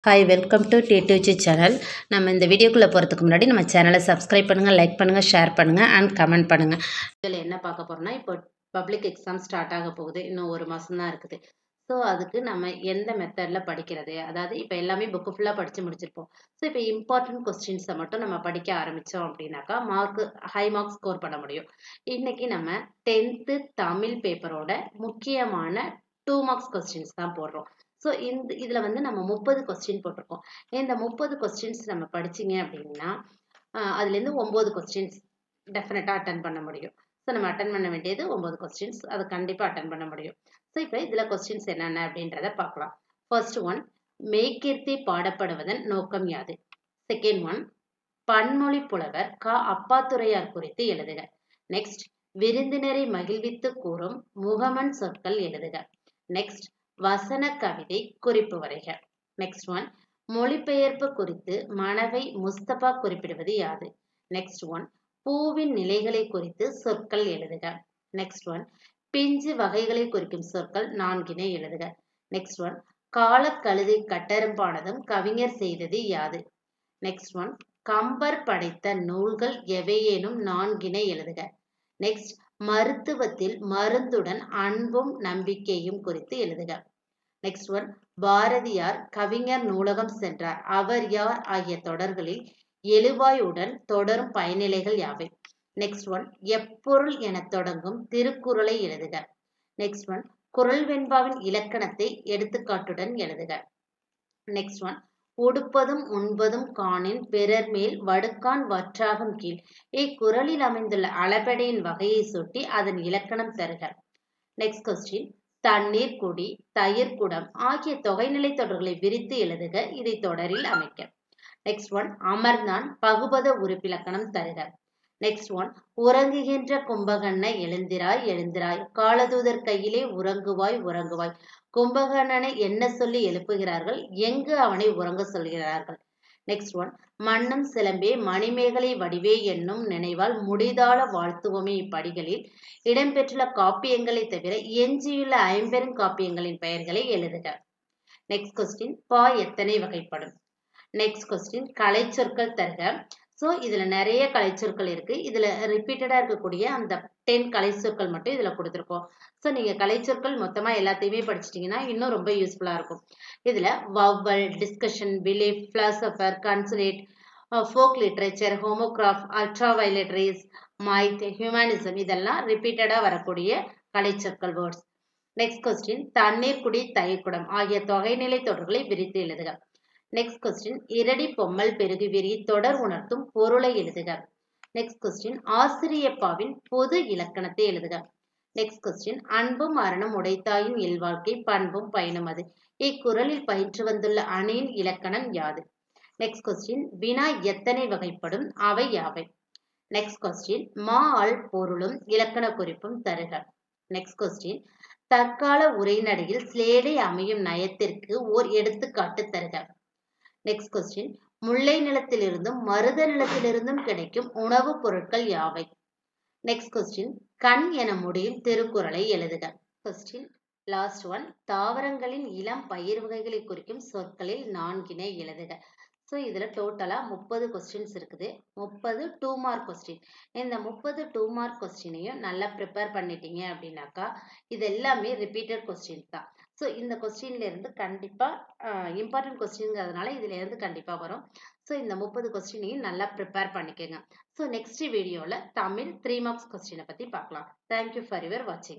Hi welcome to T2G channel. நம்ம இந்த வீடியோக்குள்ளே போகிறதுக்கு முன்னாடி நம்ம சேனலை சப்ஸ்கிரைப் பண்ணுங்கள், லைக் பண்ணுங்கள், ஷேர் பண்ணுங்கள் அண்ட் கமெண்ட் பண்ணுங்கள். இதில் என்ன பார்க்க போகிறோம்னா, இப்போ பப்ளிக் எக்ஸாம் ஸ்டார்ட் ஆக போகுது. இன்னும் ஒரு மாதம் தான் இருக்குது. ஸோ அதுக்கு நம்ம எந்த மெத்தடில் படிக்கிறது, அதாவது இப்போ எல்லாமே புக்கு ஃபுல்லாக படித்து முடிச்சிருப்போம். ஸோ இப்போ இம்பார்ட்டன்ட் கொஸ்டின்ஸை மட்டும் நம்ம படிக்க ஆரம்பித்தோம் அப்படின்னாக்கா ஹை மார்க்ஸ் ஸ்கோர் பண்ண முடியும். இன்னைக்கு நம்ம 10th தமிழ் பேப்பரோட முக்கியமான 2 மார்க்ஸ் கொஸ்டின்ஸ் தான் போடுறோம். ஸோ இதில் வந்து நம்ம 30 கொஸ்டின் போட்டிருக்கோம். இந்த 30 கொஸ்டின்ஸ் நம்ம படிச்சிங்க அப்படின்னா அதுலேருந்து 9 கொஸ்டின்ஸ் டெஃபினட்டாக அட்டன் பண்ண முடியும். ஸோ நம்ம அட்டன் பண்ண வேண்டியது 9 கொஸ்டின்ஸ், அது கண்டிப்பாக அட்டன் பண்ண முடியும். ஸோ இப்போ இதில் கொஸ்டின்ஸ் என்னென்ன அப்படின்றத பார்க்கலாம். ஃபர்ஸ்ட் ஒன், மெய்கீர்த்தி பாடப்படுவதன் நோக்கம் யாது? செகண்ட் ஒன், பன்மொழி புலவர் அப்பாத்துரையார் குறித்து எழுதுக. நெக்ஸ்ட், விருந்தினரை மகிழ்வித்து கூறும் முகமன் சொற்கள் எழுதுக. நெக்ஸ்ட், வசன கவிதை குறிப்பு வரைக. நெக்ஸ்ட் ஒன், மொழிபெயர்ப்பு குறித்து மனவை முஸ்தபா குறிப்பிடுவது யாது? நெக்ஸ்ட் ஒன், பூவின் நிலைகளை குறித்து சொற்கள் எழுதுக. நெக்ஸ்ட் ஒன், பிஞ்சு வகைகளை குறிக்கும் சொற்கள் 4 எழுதுக. நெக்ஸ்ட் ஒன், காலக்கழுதை கட்டெரும்பானதும் கவிஞர் செய்தது யாது? நெக்ஸ்ட் ஒன், கம்பர் படைத்த நூல்கள் எவையேனும் 4 எழுதுக. நெக்ஸ்ட், மருத்துவத்தில் மருந்துடன் அன்பும் நம்பிக்கையும் குறித்து எழுதுக. நெக்ஸ்ட் ஒன், பாரதியார் கவிஞர் நூலகம் சென்றார், அவர் யார் ஆகிய தொடர்களில் எழுவாயுடன் தொடரும் பயனிலைகள் யாவை? நெக்ஸ்ட் ஒன், எப்பொருள் என தொடங்கும் திருக்குறளை எழுதுக. நெக்ஸ்ட் ஒன், குறள் வெண்பாவின் இலக்கணத்தை எடுத்துக்காட்டுடன் எழுதுக. நெக்ஸ்ட் ஒன், உடுப்பதும் உண்பதும் காணின் பிறர் மேல் வடுக்கான் வற்றாகும் கீழ் இக்குறளில் அமைந்துள்ள அளபெடையின் வகையை சுட்டி அதன் இலக்கணம் தருக. நெக்ஸ்ட் கொஸ்டின், தண்ணீர், குடி, தயிர், குடம் ஆகிய தொகைநிலை தொடர்களை விரித்து எழுதுக, இதை தொடரில் அமைக்க. நெக்ஸ்ட் ஒன், அமர்ந்தான் பகுபத உறுப்பிலக்கணம் தருக. நெக்ஸ்ட் ஒன், உறங்குகின்ற கும்பகர்ண எழுந்திராய் எழுந்திராய், காலதூதர் கையிலே உறங்குவாய் உறங்குவாய், கும்பகர்ணனை என்ன சொல்லி எழுப்புகிறார்கள், எங்கு அவனை உறங்க சொல்கிறார்கள்? நெக்ஸ்ட் ஒன், மண்ணும் சிலம்பே மணிமேகலை வடிவே என்னும் நினைவால் முடிதாள வாழ்த்துவமே இப்படிகளில் இடம்பெற்றுள்ள காப்பியங்களை தவிர எஞ்சியுள்ள 50 காப்பியங்களின் பெயர்களை எழுதுக. நெக்ஸ்ட் கொஸ்டின், பா எத்தனை வகைப்படும்? நெக்ஸ்ட் கொஸ்டின், கலை சொற்கள் தருக. ஸோ இதுல நிறைய கலை சொற்கள் இருக்கு. இதுல ரிப்பீட்டடா இருக்கக்கூடிய அந்த 10 கலை சொற்கள் மட்டும் இதுல கொடுத்துருக்கோம். ஸோ நீங்க கலை சொற்கள் மொத்தமா எல்லாத்தையுமே படிச்சிட்டீங்கன்னா இன்னும் ரொம்ப யூஸ்ஃபுல்லா இருக்கும். இதுல vowel, discussion, belief, philosopher, consulate, folk literature, homograph, ultra violet race, might, humanism இதெல்லாம் ரிப்பீட்டடா வரக்கூடிய கலை சொற்கள் வேர்ட்ஸ். நெக்ஸ்ட் கொஸ்டின், தண்ணீர், குடி, தயிர், குடம் ஆகிய தொகைநிலை தொடர்களை விரித்து எழுதுக. நெக்ஸ்ட் கொஸ்டின், இரடி பொம்மல் பெருகு விரி தொடர் உணர்த்தும் பொருளை எழுதுக. நெக்ஸ்ட் கொஸ்டின், ஆசிரியப்பாவின் பொது இலக்கணத்தை எழுதுக. நெக்ஸ்ட் கொஸ்டின், அன்பும் அறனும் உடைத்தாயின் இல்வாழ்க்கை பண்பும் பயனும் அது, இக்குறளில் பயின்று வந்துள்ள அணியின் இலக்கணம் யாது? நெக்ஸ்ட் கொஸ்டின், வினா எத்தனை வகைப்படும், அவை யாவை? நெக்ஸ்ட் கொஸ்டின், மா ஆல் பொருளும் இலக்கண குறிப்பும் தருக. நெக்ஸ்ட் கொஸ்டின், தற்கால உரைநடையில் சிலேடை அமையும் நயத்திற்கு ஓர் எடுத்துக்காட்டு தருக. நெக்ஸ்ட் கொஸ்டின், முல்லை நிலத்திலிருந்தும் மருத நிலத்திலிருந்தும் கிடைக்கும் உணவுப் பொருட்கள் யாவை? நெக்ஸ்ட் கொஸ்டின், கண் என முடியும் திருக்குறளை எழுதுக. கொஸ்டின் லாஸ்ட் ஒன், தாவரங்களின் இளம் பயிர் வகைகளை குறிக்கும் சொற்களில் 4 எழுதுக. ஸோ இதில் டோட்டலாக 30 கொஸ்டின்ஸ் இருக்குது. 30 2 மார்க் கொஸ்டின். இந்த 30 2 மார்க் கொஸ்டினையும் நல்லா ப்ரிப்பேர் பண்ணிட்டீங்க அப்படின்னாக்கா இது எல்லாமே ரிப்பீட்டட் கொஸ்டின்ஸ் தான். ஸோ இந்த கொஸ்டின்ல இருந்து கண்டிப்பாக இம்பார்ட்டன்ட் கொஸ்டின்ங்கிறதுனால இதுல இருந்து கண்டிப்பாக வரும். ஸோ இந்த 30 கொஸ்டினையும் நல்லா ப்ரிப்பேர் பண்ணிக்கோங்க. ஸோ நெக்ஸ்ட் வீடியோவில் தமிழ் 3 மார்க்ஸ் கொஸ்டினை பற்றி பார்க்கலாம். தேங்க்யூ ஃபார் யுவர் வாட்சிங்.